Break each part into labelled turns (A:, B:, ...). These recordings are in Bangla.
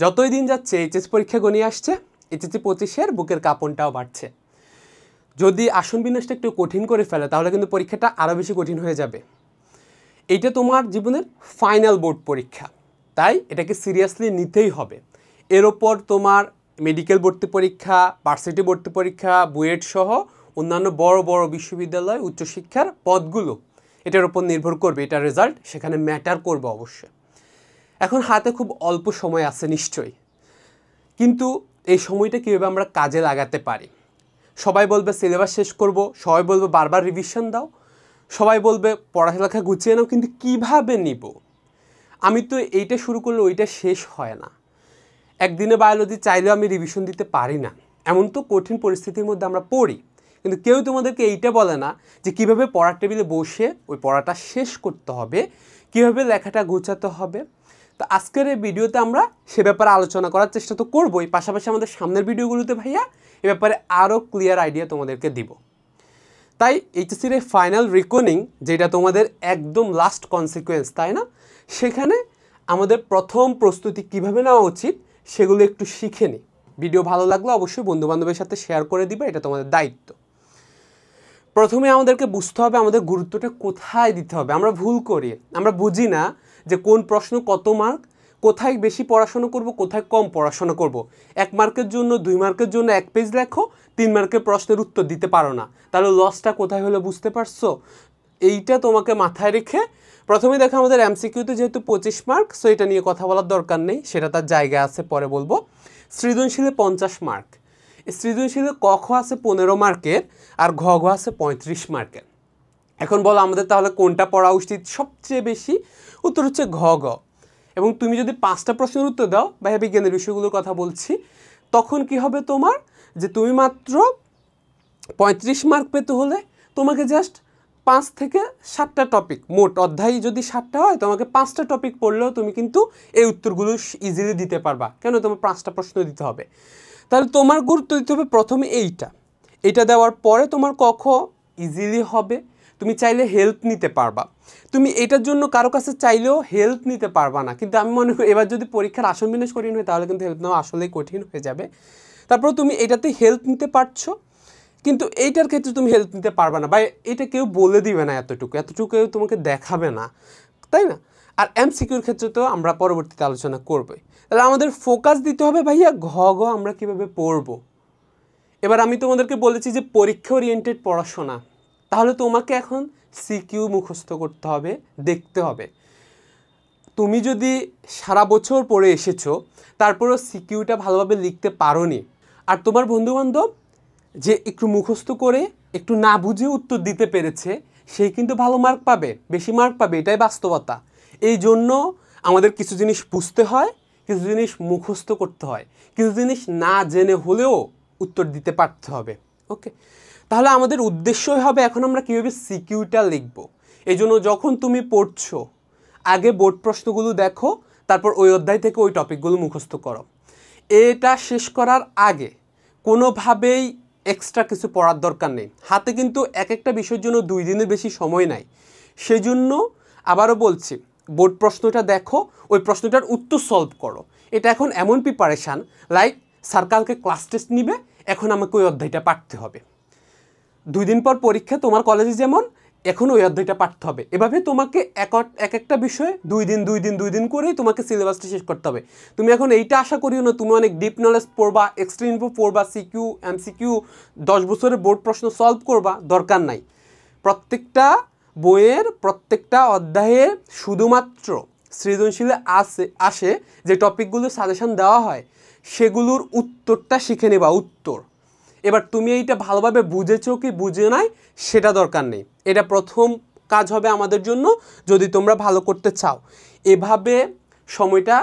A: যতই দিন যাচ্ছে এইচএসসি পরীক্ষা ঘনিয়ে আসছে, এইচএসসি 25-এর বুকের কাঁপনটাও বাড়ছে। যদি আসন বিন্যাসটা একটু কঠিন করে ফেলে তাহলে কিন্তু পরীক্ষাটা আরও বেশি কঠিন হয়ে যাবে। এইটা তোমার জীবনের ফাইনাল বোর্ড পরীক্ষা, তাই এটাকে সিরিয়াসলি নিতেই হবে। এর ওপর তোমার মেডিকেল ভর্তি পরীক্ষা, ভার্সিটি ভর্তি পরীক্ষা, বুয়েট সহ অন্যান্য বড় বড় বিশ্ববিদ্যালয় উচ্চশিক্ষার পদগুলো এটার ওপর নির্ভর করবে, এটার রেজাল্ট সেখানে ম্যাটার করবে অবশ্যই। এখন হাতে খুব অল্প সময় আছে নিশ্চয়ই, কিন্তু এই সময়টা কীভাবে আমরা কাজে লাগাতে পারি? সবাই বলবে সিলেবাস শেষ করব, সবাই বলবে বারবার রিভিশন দাও, সবাই বলবে পড়ালেখা গুছিয়ে নাও, কিন্তু কিভাবে নিব? আমি তো এইটা শুরু করলে ওইটা শেষ হয় না। একদিনে বায়োলজি চাইলেও আমি রিভিশন দিতে পারি না, এমন তো কঠিন পরিস্থিতির মধ্যে আমরা পড়ি। কিন্তু কেউ তোমাদেরকে এইটা বলে না যে কীভাবে পড়ার টেবিলে বসে ওই পড়াটা শেষ করতে হবে, কীভাবে লেখাটা গোছাতে হবে। তো আজকের এই ভিডিওতে আমরা সে ব্যাপারে আলোচনা করার চেষ্টা তো করবোই, পাশাপাশি আমাদের সামনের ভিডিওগুলোতে ভাইয়া এ ব্যাপারে আরও ক্লিয়ার আইডিয়া তোমাদেরকে দিব। তাই এইচএসসির এই ফাইনাল রিকনিং, যেটা তোমাদের একদম লাস্ট কনসিকুয়েন্স, তাই না? সেখানে আমাদের প্রথম প্রস্তুতি কিভাবে নেওয়া উচিত সেগুলো একটু শিখে নিই। ভিডিও ভালো লাগলে অবশ্যই বন্ধুবান্ধবের সাথে শেয়ার করে দিবে, এটা তোমাদের দায়িত্ব। প্রথমে আমাদেরকে বুঝতে হবে আমাদের গুরুত্বটা কোথায় দিতে হবে। আমরা ভুল করি, আমরা বুঝি না যে কোন প্রশ্ন কত মার্ক, কোথায় বেশি পড়াশোনা করব, কোথায় কম পড়াশোনা করব। 1 মার্কের জন্য 2 মার্কের জন্য 1 পেজ লেখো, 3 মার্কের প্রশ্নের উত্তর দিতে পারো না, তাহলে লসটা কোথায় হলো বুঝতে পারছো? এইটা তোমাকে মাথায় রেখে প্রথমে দেখো আমাদের এমসিকিউতে যেহেতু 25 মার্ক, সো এটা নিয়ে কথা বলার দরকার নেই, সেটা তার জায়গা আছে, পরে বলবো। সৃজনশীলে 50 মার্ক, সৃজনশীলে ক খ আছে 15 মার্কের আর ঘ ঘ আছে 35 মার্কের। এখন বলো আমাদের তাহলে কোনটা পড়া উচিত সবচেয়ে বেশি? উত্তর হচ্ছে ঘ ঘ। এবং তুমি যদি 5টা প্রশ্নের উত্তর দাও, ভাইয়া বিজ্ঞানের বিষয়গুলোর কথা বলছি, তখন কি হবে তোমার, যে তুমি মাত্র 35 মার্ক পেতে হলে তোমাকে জাস্ট 5 থেকে 7টা টপিক, মোট অধ্যায় যদি 7টা হয় তোমাকে 5টা টপিক পড়লেও তুমি কিন্তু এই উত্তরগুলো ইজিলি দিতে পারবা। কেন? তোমার 5টা প্রশ্ন দিতে হবে। তাহলে তোমার গুরুত্ব দিতে হবে প্রথমে এইটা দেওয়ার পরে তোমার ক খ ইজিলি হবে। তুমি চাইলে হেল্প নিতে পারবা, তুমি এটার জন্য কারো কাছে চাইলেও হেল্প নিতে পারবা না। কিন্তু আমি মনে করি এবার যদি পরীক্ষার আসন বিন্যাস কঠিন হয় তাহলে কিন্তু হেল্প নেওয়া আসলেই কঠিন হয়ে যাবে। তারপর তুমি এটাতে হেল্প নিতে পারছো, কিন্তু এইটার ক্ষেত্রে তুমি হেল্প নিতে পারবে না, বা এটা কেউ বলে দিবে না, এতটুকু কেউ তোমাকে দেখাবে না, তাই না? আর এমসিকিউর ক্ষেত্রে তো আমরা পরবর্তীতে আলোচনা করবোই। তাহলে আমাদের ফোকাস দিতে হবে ভাইয়া ঘ ঘ আমরা কীভাবে পড়বো। এবার আমি তোমাদেরকে বলেছি যে পরীক্ষা ওরিয়েন্টেড পড়াশোনা, তাহলে তোমাকে এখন সিকিউ মুখস্থ করতে হবে, দেখতে হবে। তুমি যদি সারা বছর পড়ে এসেছো তারপরেও সিকিউটা ভালোভাবে লিখতে পারোনি, আর তোমার বন্ধুবান্ধব যে একটু মুখস্থ করে একটু না বুঝে উত্তর দিতে পেরেছে, সে কিন্তু ভালো মার্ক পাবে, বেশি মার্ক পাবে, এটাই বাস্তবতা। এই জন্য আমাদের কিছু জিনিস বুঝতে হয়, কিছু জিনিস মুখস্থ করতে হয়, কিছু জিনিস না জেনে হলেও উত্তর দিতে পারতে হবে। ওকে, তাহলে আমাদের উদ্দেশ্যই হবে এখন আমরা কীভাবে সিকিউটা লিখব। এই জন্য যখন তুমি পড়ছো আগে বোর্ড প্রশ্নগুলো দেখো, তারপর ওই অধ্যায় থেকে ওই টপিকগুলো মুখস্থ করো। এটা শেষ করার আগে কোনোভাবেই এক্সট্রা কিছু পড়ার দরকার নেই। হাতে কিন্তু এক একটা বিষয়ের জন্য 2 দিনের বেশি সময় নাই। সেজন্য আবারও বলছি, বোর্ড প্রশ্নটা দেখো, ওই প্রশ্নটার উত্তর সলভ করো। এটা এখন এমন প্রিপারেশান লাইক স্যার কালকে ক্লাস টেস্ট নিবে, এখন আমাকে ওই অধ্যায়টা পাঠতে হবে। 2 দিন পর পরীক্ষা তোমার কলেজে, যেমন এখন ওই অধ্যায়টা পাঠতে হবে। এভাবে তোমাকে এক একটা বিষয়ে 2 দিন করেই তোমাকে সিলেবাসটা শেষ করতে হবে। তুমি এখন এইটা আশা করিও না তুমি অনেক ডিপ নলেজ পড়বা, এক্সট্রা ইনফো পড়বা, সিকিউ এমসিকিউ 10 বছরের বোর্ড প্রশ্ন সলভ করবা, দরকার নাই। প্রত্যেকটা বইয়ের প্রত্যেকটা অধ্যায়ে শুধুমাত্র সৃজনশীলে আসে যে টপিকগুলো সাজেশন দেওয়া হয় সেগুলোর উত্তরটা শিখে নেবা, উত্তর। এবার তুমি এইটা ভালোভাবে বুঝেছো কি বুঝে নাই সেটা দরকার নেই, এটা প্রথম কাজ হবে আমাদের জন্য যদি তোমরা ভালো করতে চাও। এভাবে সময়টা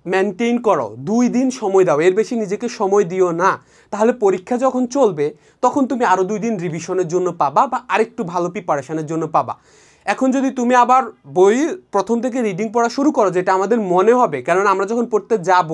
A: মেনটেন করো, 2 দিন সময় দাও, এর বেশি নিজেকে সময় দিও না। তাহলে পরীক্ষা যখন চলবে তখন তুমি আরও 2 দিন রিভিশনের জন্য পাবা, বা আরেকটু ভালো প্রিপারেশনের জন্য পাবা। এখন যদি তুমি আবার বই প্রথম থেকে রিডিং পড়া শুরু করো, যেটা আমাদের মনে হবে, কারণ আমরা যখন পড়তে যাব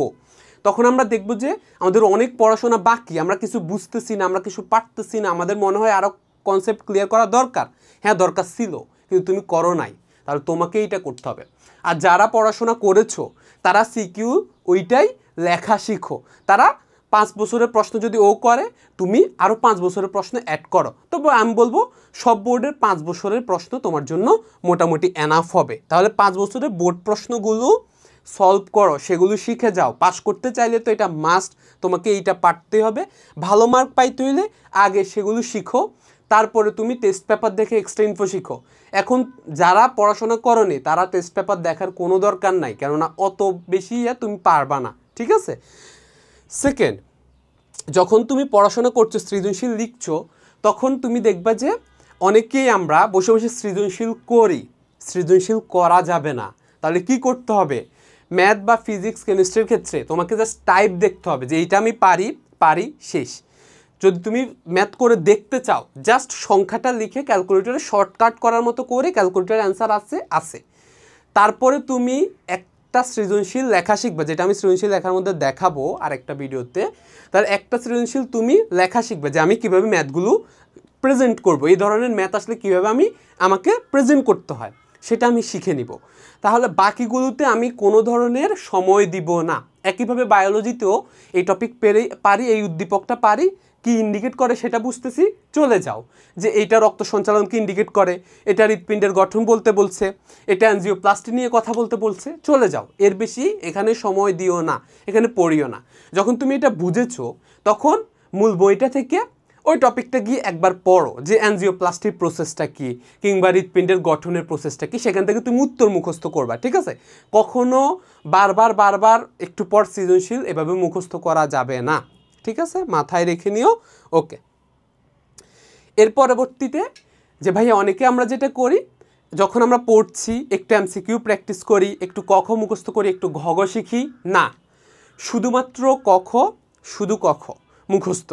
A: তখন আমরা দেখব যে আমাদের অনেক পড়াশোনা বাকি, আমরা কিছু বুঝতেছি না, আমরা কিছু পারতেছি না, আমাদের মনে হয় আরও কনসেপ্ট ক্লিয়ার করা দরকার। হ্যাঁ, দরকার ছিল, কিন্তু তুমি করো নাই, তাহলে তোমাকে এইটা করতে হবে। আর যারা পড়াশোনা করেছো তারা সিকিউ ওইটাই লেখা শিখো। তারা 5 বছরের প্রশ্ন যদি ও করে, তুমি আরও 5 বছরের প্রশ্ন অ্যাড করো। তবে আমি বলবো সব বোর্ডের 5 বছরের প্রশ্ন তোমার জন্য মোটামুটি এনাফ হবে। তাহলে 5 বছরের বোর্ড প্রশ্নগুলো সলভ করো, সেগুলো শিখে যাও। পাস করতে চাইলে তো এটা মাস্ট, তোমাকে এইটা পারতে হবে। ভালো মার্ক পাইতে হইলে আগে সেগুলো শিখো, তারপরে তুমি টেস্ট পেপার দেখে এক্সট্রা ইনফো শিখো। এখন যারা পড়াশোনা করনি তারা টেস্ট পেপার দেখার কোনো দরকার নাই, কেননা অত বেশি তুমি পারবা না, ঠিক আছে? সেকেন্ড, যখন তুমি পড়াশোনা করছো, সৃজনশীল লিখছো, তখন তুমি দেখবা যে অনেকেই আমরা বসে বসে সৃজনশীল করি। সৃজনশীল করা যাবে না। তাহলে কি করতে হবে? ম্যাথ বা ফিজিক্স কেমিস্ট্রির ক্ষেত্রে তোমাকে জাস্ট টাইপ দেখতে হবে যে এইটা আমি পারি শেষ। যদি তুমি ম্যাথ করে দেখতে চাও, জাস্ট সংখ্যাটা লিখে ক্যালকুলেটরে শর্টকাট করার মতো করে ক্যালকুলেটরের অ্যান্সার আছে। তারপরে তুমি একটা সৃজনশীল লেখা শিখবে, যেটা আমি সৃজনশীল লেখার মধ্যে দেখাবো আর একটা ভিডিওতে। তার একটা সৃজনশীল তুমি লেখা শিখবে যে আমি কীভাবে ম্যাথগুলো প্রেজেন্ট করব, এই ধরনের ম্যাথ আসলে কীভাবে আমাকে প্রেজেন্ট করতে হয় সেটা আমি শিখে নিব। তাহলে বাকিগুলোতে আমি কোনো ধরনের সময় দিব না। একইভাবে বায়োলজিতেও এই টপিক পারি, এই উদ্দীপকটা পারি, কি ইন্ডিকেট করে সেটা বুঝতেছি, চলে যাও। যে এইটা রক্ত সঞ্চালনকে ইন্ডিকেট করে, এটা হৃৎপিণ্ডের গঠন বলতে বলছে, এটা অ্যানজিওপ্লাস্টি নিয়ে কথা বলতে বলছে, চলে যাও। এর বেশি এখানে সময় দিও না, এখানে পড়িও না। যখন তুমি এটা বুঝেছো, তখন মূল বইটা থেকে ওই টপিকটা গিয়ে একবার পড়ো যে অ্যানজিওপ্লাস্টির প্রসেসটা কী, কিংবা হৃৎপিণ্ডের গঠনের প্রসেসটা কী, সেখান থেকে তুমি উত্তর মুখস্থ করবা, ঠিক আছে? কখনো বারবার একটু পর সৃজনশীল এভাবে মুখস্থ করা যাবে না, ঠিক আছে? মাথায় রেখে নিও। ওকে, এর পরবর্তীতে যে ভাইয়া অনেকে আমরা যেটা করি, যখন আমরা পড়ছি একটু এমসিকিউ প্র্যাকটিস করি, একটু ক খ মুখস্থ করি, একটু ঘ গ শিখি না। শুধুমাত্র শুধু ক খ মুখস্থ,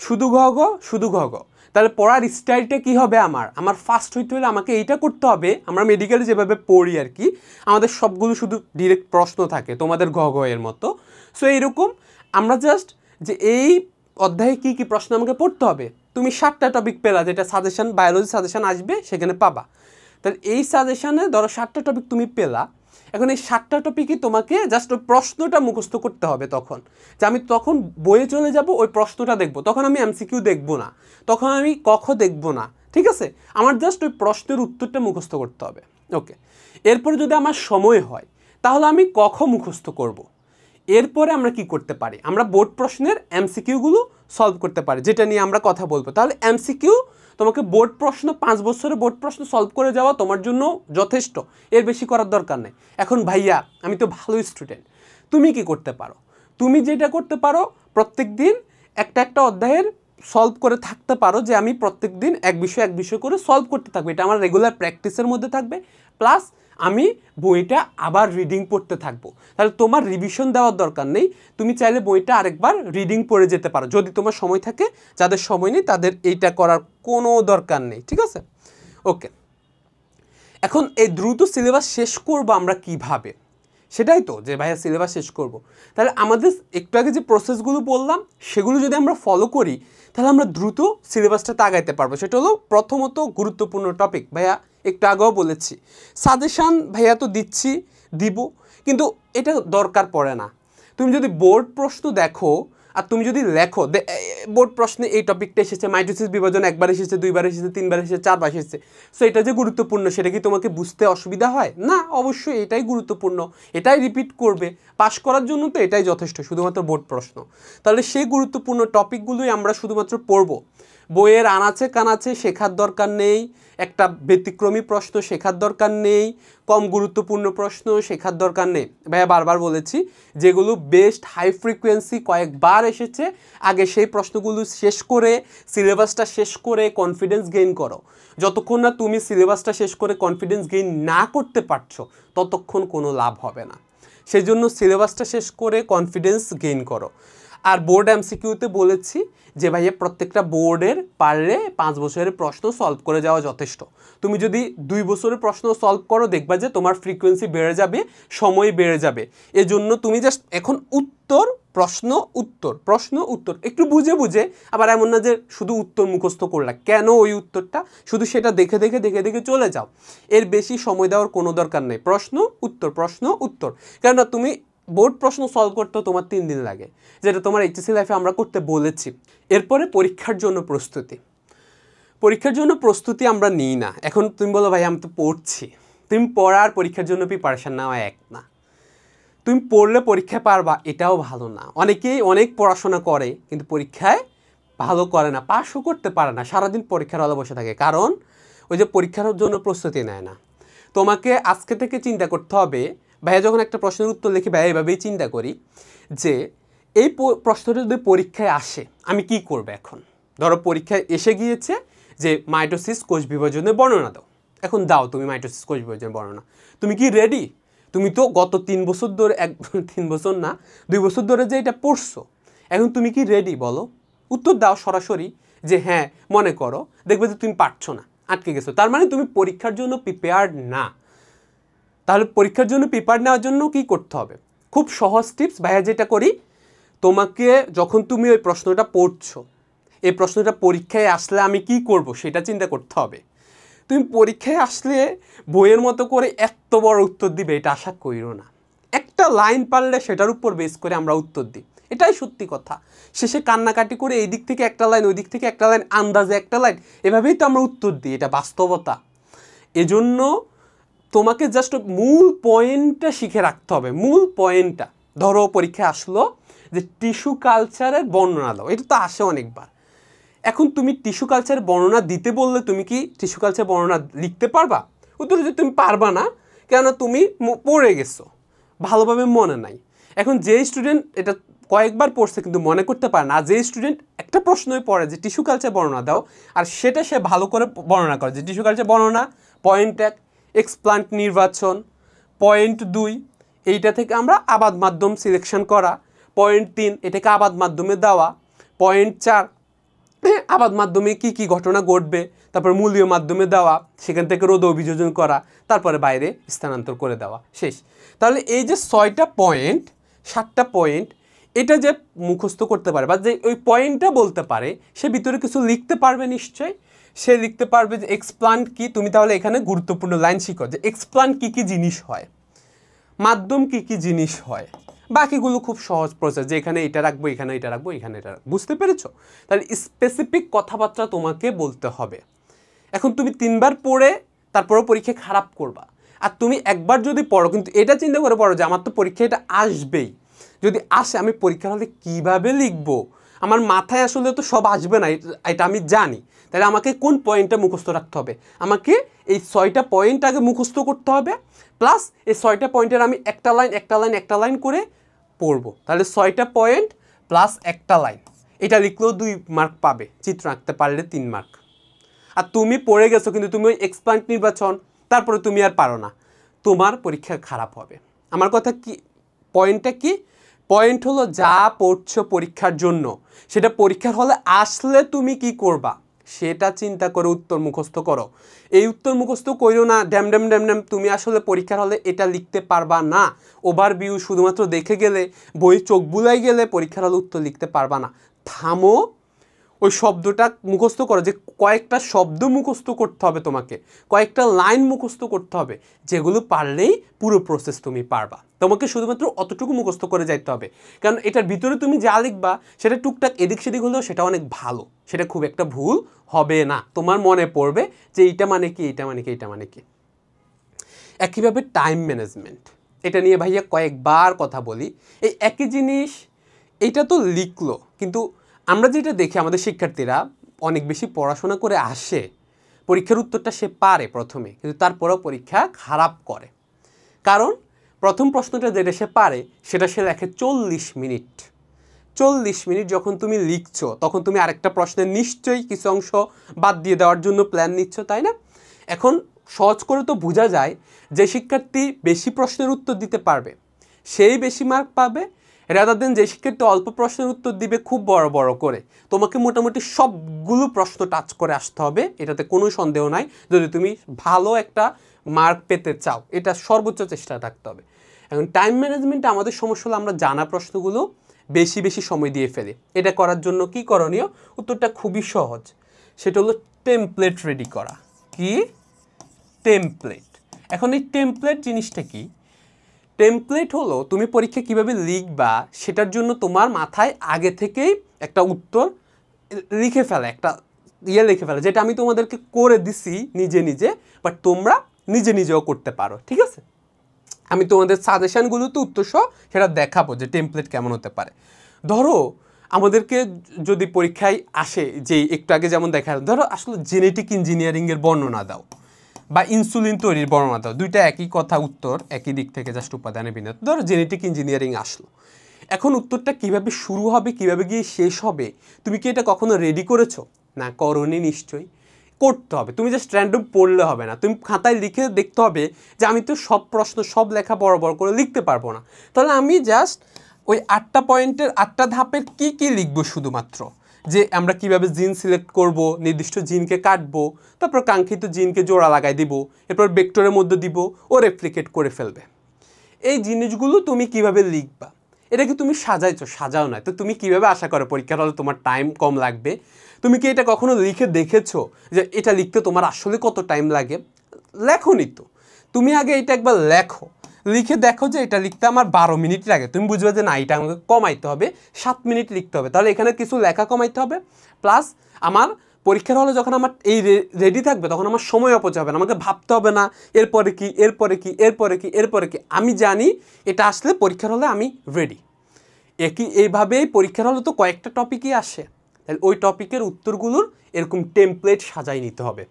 A: শুধু ঘ গ। তাহলে পড়ার স্টাইলটা কী হবে? আমার ফার্স্ট হইতে হলে আমাকে এইটা করতে হবে। আমরা মেডিকেলে যেভাবে পড়ি আর কি, আমাদের সবগুলো শুধু ডিরেক্ট প্রশ্ন থাকে, তোমাদের ঘ এর মতো। সো এইরকম আমরা জাস্ট যে এই অধ্যায়ে কী কী প্রশ্ন আমাকে পড়তে হবে, তুমি 7টা টপিক পেলা, যেটা সাজেশন, বায়োলজি সাজেশন আসবে সেখানে পাবা। তাহলে এই সাজেশনে ধরো 7টা টপিক তুমি পেলা। এখন এই 7টা টপিকই তোমাকে জাস্ট ওই প্রশ্নটা মুখস্থ করতে হবে। তখন যে আমি তখন বইয়ে চলে যাব, ওই প্রশ্নটা দেখব, তখন আমি এমসিকিউ দেখব না, তখন আমি ক খ দেখব না, ঠিক আছে? আমার জাস্ট ওই প্রশ্নের উত্তরটা মুখস্থ করতে হবে। ওকে, এরপরে যদি আমার সময় হয় তাহলে আমি ক খ মুখস্থ করব। এরপরে আমরা কি করতে পারি? আমরা বোর্ড প্রশ্নের এমসিকিউগুলো সলভ করতে পারি, যেটা নিয়ে আমরা কথা বলবো। তাহলে এমসিকিউ তোমাকে বোর্ড প্রশ্ন, 5 বছরের বোর্ড প্রশ্ন সলভ করে যাওয়া তোমার জন্য যথেষ্ট, এর বেশি করার দরকার নেই। এখন ভাইয়া আমি তো ভালো স্টুডেন্ট, তুমি কি করতে পারো? তুমি যেটা করতে পারো, প্রত্যেক দিন একটা অধ্যায়ের সলভ করে থাকতে পারো, যে আমি প্রত্যেক দিন এক বিষয় করে সলভ করতে থাকবো। এটা আমার রেগুলার প্র্যাকটিসের মধ্যে থাকবে, প্লাস আমি বইটা আবার রিডিং পড়তে থাকবো। তাহলে তোমার রিভিশন দেওয়ার দরকার নেই, তুমি চাইলে বইটা আরেকবার রিডিং পড়ে যেতে পারো যদি তোমার সময় থাকে। যাদের সময় নেই তাদের এইটা করার কোনো দরকার নেই, ঠিক আছে? ওকে, এখন এই দ্রুত সিলেবাস শেষ করবো আমরা কিভাবে? সেটাই তো, যে ভাইয়া সিলেবাস শেষ করব। তাহলে আমাদের একটু আগে যে প্রসেসগুলো বললাম সেগুলো যদি আমরা ফলো করি, তাহলে আমরা দ্রুত সিলেবাসটাতে আগাইতে পারবো। সেটা হলো প্রথমত গুরুত্বপূর্ণ টপিক। ভাইয়া একটু আগেও বলেছি, সাজেশান ভাইয়া তো দিব, কিন্তু এটা দরকার পড়ে না। তুমি যদি বোর্ড প্রশ্ন দেখো আর তুমি যদি লেখো, বোর্ড প্রশ্নে এই টপিকটা এসেছে, মাইটোসিস বিভাজন একবার এসেছে, 2বার এসেছে, 3বার এসেছে, 4বার এসেছে, সো এটা যে গুরুত্বপূর্ণ সেটা কি তোমাকে বুঝতে অসুবিধা হয়? না, অবশ্যই এটাই গুরুত্বপূর্ণ, এটাই রিপিট করবে, পাস করার জন্য তো এটাই যথেষ্ট, শুধুমাত্র বোর্ড প্রশ্ন। তাহলে সেই গুরুত্বপূর্ণ টপিকগুলোই আমরা শুধুমাত্র পড়ব। বইয়ের আনাচে কানাচে শেখার দরকার নেই, একটা ব্যতিক্রমী প্রশ্ন শেখার দরকার নেই, কম গুরুত্বপূর্ণ প্রশ্ন শেখার দরকার নেই। ভাইয়া বারবার বলেছি, যেগুলো বেস্ট হাই ফ্রিকোয়েন্সি কয়েকবার এসেছে, আগে সেই প্রশ্নগুলো শেষ করে, সিলেবাসটা শেষ করে কনফিডেন্স গেইন করো। যতক্ষণ না তুমি সিলেবাসটা শেষ করে কনফিডেন্স গেইন না করতে পারছো, ততক্ষণ কোনো লাভ হবে না। সেই জন্য সিলেবাসটা শেষ করে কনফিডেন্স গেইন করো। আর বোর্ড এমসিকিউতে বলেছি যে ভাইয়া প্রত্যেকটা বোর্ডের পারলে 5 বছরের প্রশ্ন সলভ করে যাওয়া যথেষ্ট। তুমি যদি 2 বছরের প্রশ্ন সলভ করো, দেখবা যে তোমার ফ্রিকোয়েন্সি বেড়ে যাবে, সময় বেড়ে যাবে। এজন্য তুমি জাস্ট এখন প্রশ্ন উত্তর একটু বুঝে, আবার এমন না যে শুধু উত্তর মুখস্থ করলা, কেন ওই উত্তরটা, শুধু সেটা দেখে চলে যাও। এর বেশি সময় দেওয়ার কোনো দরকার নেই। প্রশ্ন উত্তর, কেননা তুমি বোর্ড প্রশ্ন সলভ করতেও তোমার 3 দিন লাগে, যেটা তোমার এইচএসসি লাইফে আমরা করতে বলেছি। এরপরে পরীক্ষার জন্য প্রস্তুতি। পরীক্ষার জন্য প্রস্তুতি আমরা নিই না। এখন তুমি বলো ভাই আমি তো পড়ছি, তুমি পড়ার পরীক্ষার জন্য প্রিপারেশান নেওয়া এক না। তুমি পড়লে পরীক্ষায় পারবা এটাও ভালো না। অনেকেই অনেক পড়াশোনা করে কিন্তু পরীক্ষায় ভালো করে না, পাসও করতে পারে না, সারাদিন পরীক্ষার হলে বসে থাকে, কারণ ওই যে পরীক্ষার জন্য প্রস্তুতি নেয় না। তোমাকে আজকে থেকে চিন্তা করতে হবে, ভাইয়া যখন একটা প্রশ্নের উত্তর লিখি ভাইয়া এভাবেই চিন্তা করি যে এই প্রশ্নটা যদি পরীক্ষায় আসে আমি কি করব। এখন ধরো পরীক্ষায় এসে গিয়েছে যে মাইটোসিস কোষ বিভাজনের বর্ণনা দাও, এখন দাও তুমি মাইটোসিস কোষ বিভাজনের বর্ণনা, তুমি কি রেডি? তুমি তো গত 3 বছর ধরে 3 বছর না 2 বছর ধরে যে এটা পড়ছো, এখন তুমি কি রেডি বলো? উত্তর দাও সরাসরি যে হ্যাঁ, মনে করো, দেখবে যে তুমি পারছো না, আটকে গেছো, তার মানে তুমি পরীক্ষার জন্য প্রিপেয়ার্ড না। তাহলে পরীক্ষার জন্য প্রিপেয়ার নেওয়ার জন্য কি করতে হবে? খুব সহজ টিপস ভাইয়া যেটা করি, তোমাকে যখন তুমি ওই প্রশ্নটা পড়ছো, এই প্রশ্নটা পরীক্ষায় আসলে আমি কি করব সেটা চিন্তা করতে হবে। তুমি পরীক্ষায় আসলে বইয়ের মতো করে এত বড় উত্তর দিবে এটা আশা করিও না। একটা লাইন পারলে সেটার উপর বেস করে আমরা উত্তর দিই, এটাই সত্যি কথা। শেষে কান্নাকাটি করে এই দিক থেকে একটা লাইন, ওই দিক থেকে একটা লাইন, আন্দাজে একটা লাইন, এভাবেই তো আমরা উত্তর দিই, এটা বাস্তবতা। এজন্য তোমাকে জাস্ট মূল পয়েন্টটা শিখে রাখতে হবে। মূল পয়েন্টটা, ধরো পরীক্ষায় আসলো যে টিস্যু কালচারের বর্ণনা দাও, এটা তো আসে অনেকবার। এখন তুমি টিস্যু কালচারের বর্ণনা দিতে বললে তুমি কি টিস্যু কালচার বর্ণনা লিখতে পারবা? উত্তর যে তুমি পারবা না, কেননা তুমি পড়ে গেছো, ভালোভাবে মনে নাই। এখন যে স্টুডেন্ট এটা কয়েকবার পড়ছে কিন্তু মনে করতে পারে না, আর যে স্টুডেন্ট একটা প্রশ্নই পড়ে যে টিস্যু কালচার বর্ণনা দাও, আর সেটা সে ভালো করে বর্ণনা করে যে টিস্যু কালচার বর্ণনা, পয়েন্ট 1 এক্সপ্লান্ট নির্বাচন, পয়েন্ট 2 এইটা থেকে আমরা আবাদ মাধ্যম সিলেকশন করা, পয়েন্ট 3 এটাকে আবাদ মাধ্যমে দেওয়া, পয়েন্ট 4 আবাদ মাধ্যমে কি কি ঘটনা ঘটবে, তারপর মূলীয় মাধ্যমে দেওয়া, সেখান থেকে রোদ অভিযোজন করা, তারপরে বাইরে স্থানান্তর করে দেওয়া, শেষ। তাহলে এই যে 6টা পয়েন্ট 7টা পয়েন্ট, এটা যে মুখস্থ করতে পারে বা যে ওই পয়েন্টটা বলতে পারে, সে ভিতরে কিছু লিখতে পারবে নিশ্চয়ই। সে লিখতে পারবে যে এক্সপ্লান্ট কি, তুমি তাহলে এখানে গুরুত্বপূর্ণ লাইন শিখো যে এক্সপ্লান্ট কি কি জিনিস হয়, মাধ্যম কি কি জিনিস হয়, বাকিগুলো খুব সহজ প্রসেস, যে এখানে এটা রাখবো, এখানে এটা রাখবো, এখানে এটা রাখবো, বুঝতে পেরেছো? তাহলে স্পেসিফিক কথাবার্তা তোমাকে বলতে হবে। এখন তুমি 3বার পড়ে তারপরেও পরীক্ষা খারাপ করবা, আর তুমি একবার যদি পড়ো, কিন্তু এটা চিন্তা করে পড়ো যে আমার তো পরীক্ষা এটা আসবেই, যদি আসে আমি পরীক্ষার হলে কীভাবে লিখবো, আমার মাথায় আসলে তো সব আসবে না, এটা আমি জানি। তাহলে আমাকে কোন পয়েন্টটা মুখস্থ রাখতে হবে? আমাকে এই 6টা পয়েন্ট আগে মুখস্থ করতে হবে, প্লাস এই 6টা পয়েন্টের আমি একটা লাইন একটা লাইন একটা লাইন করে পড়বো। তাহলে 6টা পয়েন্ট প্লাস একটা লাইন, এটা লিখলেও 2 মার্ক পাবে, চিত্র আঁকতে পারলে 3 মার্ক। আর তুমি পড়ে গেছো কিন্তু তুমি ওই এক্সপ্লান্ট নির্বাচন, তারপরে তুমি আর পারো না, তোমার পরীক্ষা খারাপ হবে। আমার কথা কি, পয়েন্টটা কি? পয়েন্ট হলো যা পড়ছো পরীক্ষার জন্য, সেটা পরীক্ষার হলে আসলে তুমি কি করবা সেটা চিন্তা করে উত্তর মুখস্থ করো। এই উত্তর মুখস্থ করিও না ড্যাম ড্যাম ড্যাম ড্যাম, তুমি আসলে পরীক্ষার হলে এটা লিখতে পারবা না। ওভারভিউ শুধুমাত্র দেখে গেলে, বই চোখ বুলাই গেলে পরীক্ষার হলে উত্তর লিখতে পারবা না। থামো, ওই শব্দটা মুখস্থ করো, যে কয়েকটা শব্দ মুখস্থ করতে হবে তোমাকে, কয়েকটা লাইন মুখস্থ করতে হবে, যেগুলো পারলেই পুরো প্রসেস তুমি পারবা। তোমাকে শুধুমাত্র অতটুকু মুখস্থ করে যাইতে হবে, কারণ এটার ভিতরে তুমি যা লিখবা সেটা টুকটাক এদিক সেদিক হলেও সেটা অনেক ভালো, সেটা খুব একটা ভুল হবে না, তোমার মনে পড়বে যে এইটা মানে কি, এইটা মানে কি, এইটা মানে কি। একইভাবে টাইম ম্যানেজমেন্ট, এটা নিয়ে ভাইয়া কয়েকবার কথা বলি। এই একই জিনিস, এইটা তো লিখলো, কিন্তু আমরা যেটা দেখি আমাদের শিক্ষার্থীরা অনেক বেশি পড়াশোনা করে আসে, পরীক্ষার উত্তরটা সে পারে প্রথমে, কিন্তু তারপরেও পরীক্ষা খারাপ করে। কারণ প্রথম প্রশ্নটা যেটা সে পারে সেটা সে লেখে 40 মিনিট। 40 মিনিট যখন তুমি লিখছো তখন তুমি আরেকটা প্রশ্নের নিশ্চয়ই কিছু অংশ বাদ দিয়ে দেওয়ার জন্য প্ল্যান নিচ্ছ, তাই না? এখন সহজ করে তো বোঝা যায় যে শিক্ষার্থী বেশি প্রশ্নের উত্তর দিতে পারবে সেই বেশি মার্ক পাবে, রাদার দেন যে শিক্ষার্থী অল্প প্রশ্নের উত্তর দিবে খুব বড় বড় করে। তোমাকে মোটামুটি সবগুলো প্রশ্ন টাচ করে আসতে হবে, এটাতে কোনো সন্দেহ নাই, যদি তুমি ভালো একটা মার্ক পেতে চাও, এটা সর্বোচ্চ চেষ্টা রাখতে হবে। এখন টাইম ম্যানেজমেন্টে আমাদের সমস্যা হলো আমরা জানা প্রশ্নগুলো বেশি বেশি সময় দিয়ে ফেলি। এটা করার জন্য কি করণীয়? উত্তরটা খুবই সহজ, সেটা হলো টেমপ্লেট রেডি করা। কি? টেমপ্লেট। এখন এই টেমপ্লেট জিনিসটা কি? টেমপ্লেট হলো তুমি পরীক্ষা কিভাবে লিখবা সেটার জন্য তোমার মাথায় আগে থেকেই একটা উত্তর লিখে ফেলা, একটা লিখে ফেলা, যেটা আমি তোমাদেরকে করে দিছি নিজে নিজে, বাট তোমরা নিজে নিজেও করতে পারো। ঠিক আছে, আমি তোমাদের সাজেশানগুলোতে উত্তর সহ সেটা দেখাবো যে টেমপ্লেট কেমন হতে পারে। ধরো আমাদেরকে যদি পরীক্ষায় আসে যে একটু আগে যেমন দেখা, ধরো আসলে জেনেটিক ইঞ্জিনিয়ারিংয়ের বর্ণনা দাও বা ইনসুলিন তৈরির বর্ণনা দাও, দুইটা একই কথা, উত্তর একই দিক থেকে, জাস্ট উপাদানে ভিন্ন। ধরো জেনেটিক ইঞ্জিনিয়ারিং আসলো, এখন উত্তরটা কিভাবে শুরু হবে, কিভাবে গিয়ে শেষ হবে, তুমি কি এটা কখনো রেডি করেছো? না, করোনি নিশ্চয়ই। করতে হবে, তুমি জাস্ট র্যান্ডম পড়লে হবে না, তুমি খাতায় লিখে দেখতে হবে যে আমি তো সব প্রশ্ন সব লেখা বড় বড় করে লিখতে পারবো না, তাহলে আমি জাস্ট ওই 8টা পয়েন্টের 8টা ধাপের কি কি লিখবো শুধুমাত্র, যে আমরা কিভাবে জিন সিলেক্ট করব, নির্দিষ্ট জিনকে কাটবো, তারপর কাঙ্ক্ষিত জিনকে জোড়া লাগাই দিব, এরপর ভেক্টরের মধ্যে দিব, ও রেপ্লিকেট করে ফেলবে। এই জিনিসগুলো তুমি কিভাবে লিখবা, এটা কি তুমি সাজাইছো? সাজাও না তো তুমি কিভাবে আশা করো পরীক্ষার হলে তোমার টাইম কম লাগবে? তুমি কি এটা কখনো লিখে দেখেছো যে এটা লিখতে তোমার আসলে কত টাইম লাগে? লেখোনি তো। তুমি আগে এটা একবার লেখো, লিখে দেখো যে এটা লিখতে আমার 12 মিনিট লাগে, তুমি বুঝবে যে না, এটা আমাকে কমাইতে হবে, 7 মিনিট লিখতে হবে, তাহলে এখানে কিছু লেখা কমাইতে হবে। প্লাস আমার পরীক্ষার হলে যখন আমার এই রেডি থাকবে তখন আমার সময় অপচয় হবে না, আমাকে ভাবতে হবে না এরপরে কি এরপরে কি এরপরে কি এরপরে কি, আমি জানি এটা আসলে পরীক্ষার হলে আমি রেডি। এইভাবেই পরীক্ষার হলে তো কয়েকটা টপিকই আসে, তাহলে ওই টপিকের উত্তরগুলোর এরকম টেমপ্লেট সাজাই নিতে হবে।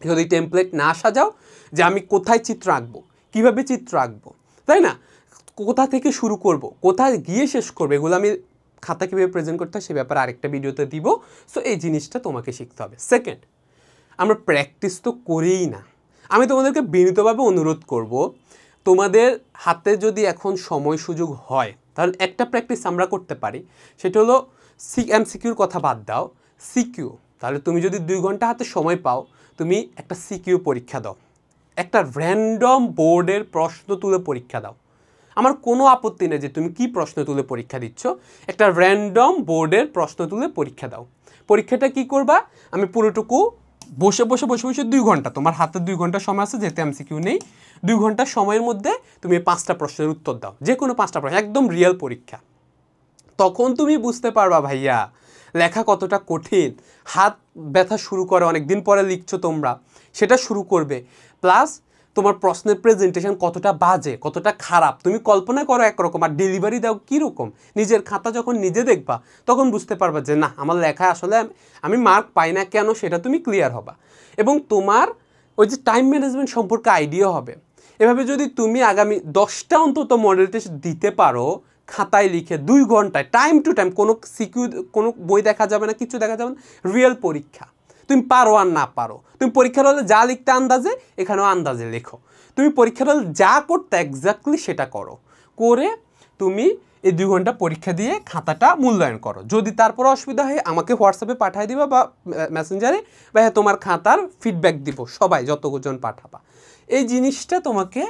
A: যদি টেমপ্লেট না সাজাও, যে আমি কোথায় চিত্র আঁকবো, কীভাবে চিত্র আঁকবো, তাই না, কোথা থেকে শুরু করব, কোথায় গিয়ে শেষ করবো, এগুলো আমি খাতা কীভাবে প্রেজেন্ট করতে হয় সে ব্যাপারে আরেকটা ভিডিওতে দিব। সো এই জিনিসটা তোমাকে শিখতে হবে। সেকেন্ড, আমরা প্র্যাকটিস তো করেই না। আমি তোমাদেরকে বিনীতভাবে অনুরোধ করব, তোমাদের হাতে যদি এখন সময় সুযোগ হয় তাহলে একটা প্র্যাকটিস আমরা করতে পারি, সেটা হলো এমসিকিউর কথা বাদ দাও, সিকিউ। তাহলে তুমি যদি 2 ঘন্টা হাতে সময় পাও, তুমি একটা সিকিউ পরীক্ষা দাও, একটা র্যান্ডম বোর্ডের প্রশ্ন তুলে পরীক্ষা দাও। আমার কোনো আপত্তি নেই যে তুমি কি প্রশ্ন তুলে পরীক্ষা দিচ্ছ, একটা র্যান্ডম বোর্ডের প্রশ্ন তুলে পরীক্ষা দাও। পরীক্ষাটা কি করবা, আমি পুরোটুকু বসে বসে বসে বসে 2 ঘন্টা, তোমার হাতে 2 ঘন্টা সময় আছে, যেহেতু এমসিকিউ নেই, 2 ঘন্টা সময়ের মধ্যে তুমি 5টা প্রশ্নের উত্তর দাও, যে কোনো 5টা প্রশ্ন, একদম রিয়েল পরীক্ষা। তখন তুমি বুঝতে পারবা ভাইয়া লেখা কতটা কঠিন, হাত ব্যথা শুরু করে, অনেক দিন পরে লিখছো তোমরা, সেটা শুরু করবে। প্লাস তোমার প্রশ্নের প্রেজেন্টেশন কতটা বাজে, কতটা খারাপ, তুমি কল্পনা করো একরকম আর ডেলিভারি দাও কীরকম। নিজের খাতা যখন নিজে দেখবা তখন বুঝতে পারবা যে না, আমার লেখা আসলে আমি মার্ক পাই না কেন, সেটা তুমি ক্লিয়ার হবা। এবং তোমার ওই যে টাইম ম্যানেজমেন্ট সম্পর্কে আইডিয়া হবে। এভাবে যদি তুমি আগামী 10টা অন্তত মডেল টেস্ট দিতে পারো খাতায় লিখে 2 ঘন্টায়, টাইম টু টাইম, কোনো সিকিউ, কোনো বই দেখা যাবে না, কিছু দেখা যাবে না, রিয়েল পরীক্ষা। তুমি পারো আর না পারো, তুমি পরীক্ষার হলে যা লিখতে আন্দাজে এখানেও আন্দাজে লেখো, তুমি পরীক্ষার হলে যা করতে এক্স্যাক্টলি সেটা করো, করে তুমি এই 2 ঘন্টা পরীক্ষা দিয়ে খাতাটা মূল্যায়ন করো। যদি তারপর অসুবিধা হয় আমাকে হোয়াটসঅ্যাপে পাঠিয়ে দিবা বা মেসেঞ্জারে, বা হ্যাঁ তোমার খাতার ফিডব্যাক দিব, সবাই যতজন পাঠাবা। এই জিনিসটা তোমাকে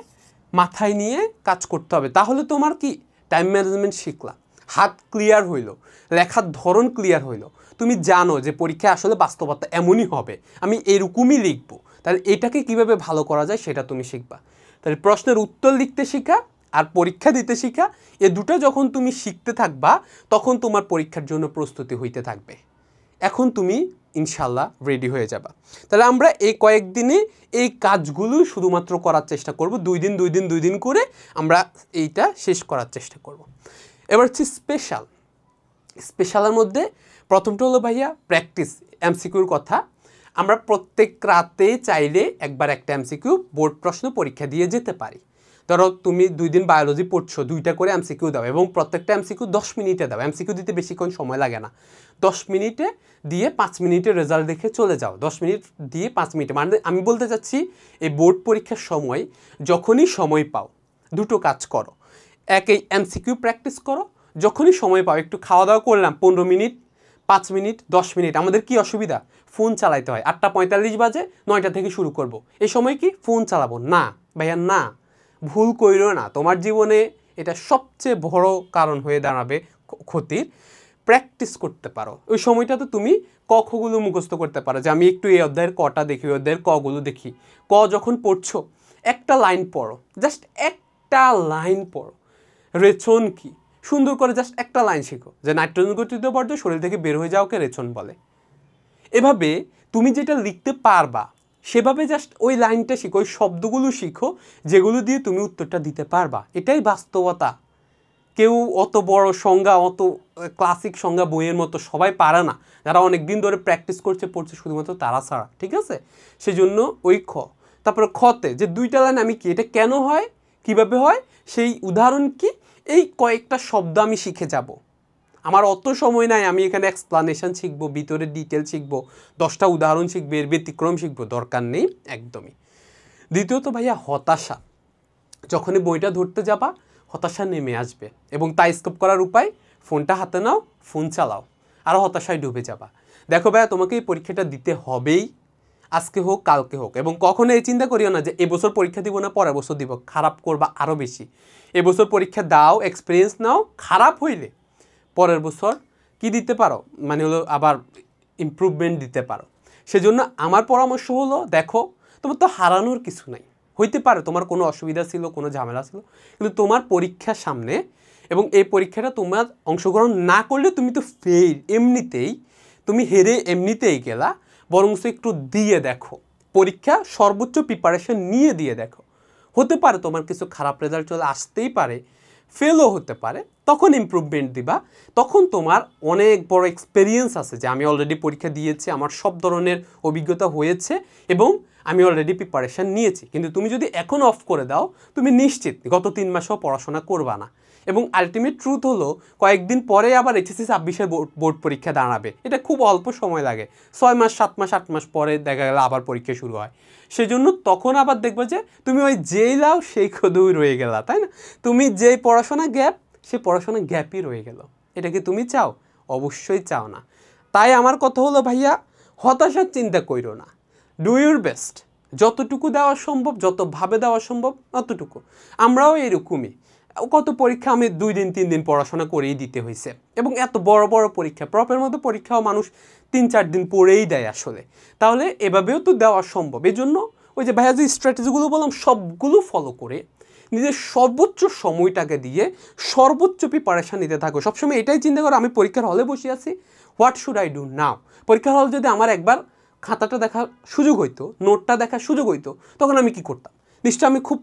A: মাথায় নিয়ে কাজ করতে হবে, তাহলে তোমার কি টাইম ম্যানেজমেন্ট শিখলা, হাত ক্লিয়ার হইল, লেখার ধরন ক্লিয়ার হইল, তুমি জানো যে পরীক্ষায় আসলে বাস্তবতা এমনই হবে, আমি এরকমই লিখবো, তাহলে এটাকে কিভাবে ভালো করা যায় সেটা তুমি শিখবা। তাহলে প্রশ্নের উত্তর লিখতে শিখা আর পরীক্ষা দিতে শিখা, এ দুটো যখন তুমি শিখতে থাকবা তখন তোমার পরীক্ষার জন্য প্রস্তুতি হইতে থাকবে, এখন তুমি ইনশাল্লাহ রেডি হয়ে যাবা। তাহলে আমরা এই কয়েকদিনে এই কাজগুলো শুধুমাত্র করার চেষ্টা করব, 2 দিন করে আমরা এইটা শেষ করার চেষ্টা করব। এবার হচ্ছে স্পেশালের মধ্যে প্রথমটা হলো ভাইয়া প্র্যাকটিস এমসিকিউর কথা। আমরা প্রত্যেক রাতে চাইলে একবার একটা এমসিকিউ বোর্ড প্রশ্ন পরীক্ষা দিয়ে যেতে পারি। ধরো তুমি 2 দিন বায়োলজি পড়ছো, 2টা করে এমসিকিউ দাও এবং প্রত্যেকটা এমসিকিউ 10 মিনিটে দাও। এমসিকিউ দিতে বেশিক্ষণ সময় লাগে না, 10 মিনিটে দিয়ে 5 মিনিটের রেজাল্ট দেখে চলে যাও। 10 মিনিট দিয়ে 5 মিনিটে, মানে আমি বলতে চাচ্ছি এই বোর্ড পরীক্ষার সময় যখনই সময় পাও দুটো কাজ করো, এই এমসিকিউ প্র্যাকটিস করো, যখনই সময় পাও একটু খাওয়া দাওয়া করলাম 15 মিনিট 5 মিনিট 10 মিনিট, আমাদের কি অসুবিধা, ফোন চালাইতে হয়, 8:45 বাজে, 9টা থেকে শুরু করব, এই সময় কি ফোন চালাবো না ভাইয়া, না, ভুল কইরো না, তোমার জীবনে এটা সবচেয়ে বড় কারণ হয়ে দাঁড়াবে ক্ষতির। প্র্যাকটিস করতে পারো, ওই সময়টাতে তুমি ক খগুলো মুখস্থ করতে পারো, যে আমি একটু এই অধ্যায়ের কটা দেখি, ওই অধ্যায়ের কগুলো দেখি। ক যখন পড়ছো একটা লাইন পড়ো, জাস্ট একটা লাইন পড়ো, রেচন কি, সুন্দর করে জাস্ট একটা লাইন শিখো যে নাইট্রোজেন গঠিত পর্যায়ে শরীর থেকে বের হয়ে যাওয়াকে রেচন বলে। এভাবে তুমি যেটা লিখতে পারবা সেভাবে জাস্ট ওই লাইনটা শিখো, ওই শব্দগুলো শিখো যেগুলো দিয়ে তুমি উত্তরটা দিতে পারবা। এটাই বাস্তবতা। কেউ অত বড় সংজ্ঞা, অত ক্লাসিক সংজ্ঞা বইয়ের মতো সবাই পারে না। যারা অনেক দিন ধরে প্র্যাকটিস করছে পড়ছে শুধুমাত্র তারা ছাড়া, ঠিক আছে? সেজন্য ওই খ, তারপরে খতে যে দুইটা লাইন আমি কি, এটা কেন হয়, কিভাবে হয়, সেই উদাহরণ কি, এই কয়েকটা শব্দ আমি শিখে যাব। আমার অত সময় নাই আমি এখানে এক্সপ্লানেশন শিখবো, ভিতরে ডিটেল শিখবো, 10টা উদাহরণ শিখবো, এর ব্যতিক্রম শিখবো, দরকার নেই একদমই। দ্বিতীয়ত ভাইয়া হতাশা, যখনই বইটা ধরতে যাবা হতাশা নেমে আসবে, এবং তাই স্কোপ করার উপায়, ফোনটা হাতে নাও, ফোন চালাও, আরও হতাশায় ডুবে যাবা। দেখো ভাইয়া, তোমাকে এই পরীক্ষাটা দিতে হবেই, আজকে হোক কালকে হোক। এবং কখনো এই চিন্তা করিও না যে এবছর পরীক্ষা দিব না পরের বছর দিব, খারাপ করবা আরও বেশি। এবছর পরীক্ষা দাও, এক্সপিরিয়েন্স নাও, খারাপ হইলে পরের বছর কি দিতে পারো, মানে হলো আবার ইমপ্রুভমেন্ট দিতে পারো। সেজন্য আমার পরামর্শ হলো, দেখো তোমার তো হারানোর কিছু নাই, হইতে পারে তোমার কোনো অসুবিধা ছিল, কোনো ঝামেলা ছিল, কিন্তু তোমার পরীক্ষার সামনে, এবং এই পরীক্ষাটা তোমার অংশগ্রহণ না করলে তুমি তো ফেল, এমনিতেই তুমি হেরে এমনিতেই গেলা, বরং একটু দিয়ে দেখো, পরীক্ষা সর্বোচ্চ প্রিপারেশন নিয়ে দিয়ে দেখো। হতে পারে তোমার কিছু খারাপ রেজাল্ট চলে আসতেই পারে, ফেলও হতে পারে, তখন ইমপ্রুভমেন্ট দিবা। তখন তোমার অনেক বড় এক্সপেরিয়েন্স আছে যে আমি অলরেডি পরীক্ষা দিয়েছি, আমার সব ধরনের অভিজ্ঞতা হয়েছে এবং আমি অলরেডি প্রিপারেশান নিয়েছি। কিন্তু তুমি যদি এখন অফ করে দাও, তুমি নিশ্চিত গত 3 মাসেও পড়াশোনা করবা না। এবং আলটিমেট ট্রুথ হলো, কয়েকদিন পরে আবার এইচএসসি 26-এর বোর্ড পরীক্ষা দাঁড়াবে, এটা খুব অল্প সময় লাগে, 6 মাস 7 মাস 8 মাস পরে দেখা গেল আবার পরীক্ষা শুরু হয়। সেজন্য তখন আবার দেখবে যে তুমি ওই যেই লাও সেই কদুই রয়ে গেলা, তাই না? তুমি যেই পড়াশোনা গ্যাপ, সেই পড়াশোনা গ্যাপই রয়ে গেল। এটা কি তুমি চাও? অবশ্যই চাও না। তাই আমার কথা হলো ভাইয়া, হতাশার চিন্তা কইরো না, ডু ইউর বেস্ট, যতটুকু দেওয়া সম্ভব, যতভাবে দেওয়া সম্ভব অতটুকু। আমরাও এরকমই, কত পরীক্ষা আমি 2 দিন 3 দিন পড়াশোনা করেই দিতে হয়েছে, এবং এত বড় বড় পরীক্ষা, প্রপের মতো পরীক্ষাও মানুষ 3-4 দিন পড়েই দেয় আসলে। তাহলে এভাবেও তো দেওয়া সম্ভব। এই জন্য ওই যে ভাইয়া যে স্ট্র্যাটেজিগুলো বললাম সবগুলো ফলো করে নিজের সর্বোচ্চ সময়টাকে দিয়ে সর্বোচ্চ প্রিপারেশান নিতে থাকো। সবসময় এটাই চিন্তা করো, আমি পরীক্ষার হলে বসে আছি, what should I do now. পরীক্ষার হল যদি আমার একবার খাতাটা দেখার সুযোগ হইতো, নোটটা দেখার সুযোগ হইতো, তখন আমি কি করতাম? নিশ্চয় আমি খুব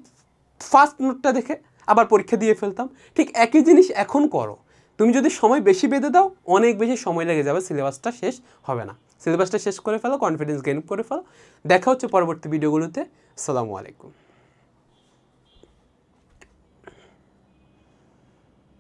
A: ফাস্ট নোটটা দেখে আবার পরীক্ষা দিয়ে ফেলতাম। ঠিক একই জিনিস এখন করো। তুমি যদি সময় বেশি বেঁধে দাও, অনেক বেশি সময় লেগে যাবে, সিলেবাসটা শেষ হবে না। সিলেবাসটা শেষ করে ফেলো, কনফিডেন্স গেইন করে ফেলো। দেখা হচ্ছে পরবর্তী ভিডিওগুলোতে। আসসালামু আলাইকুম।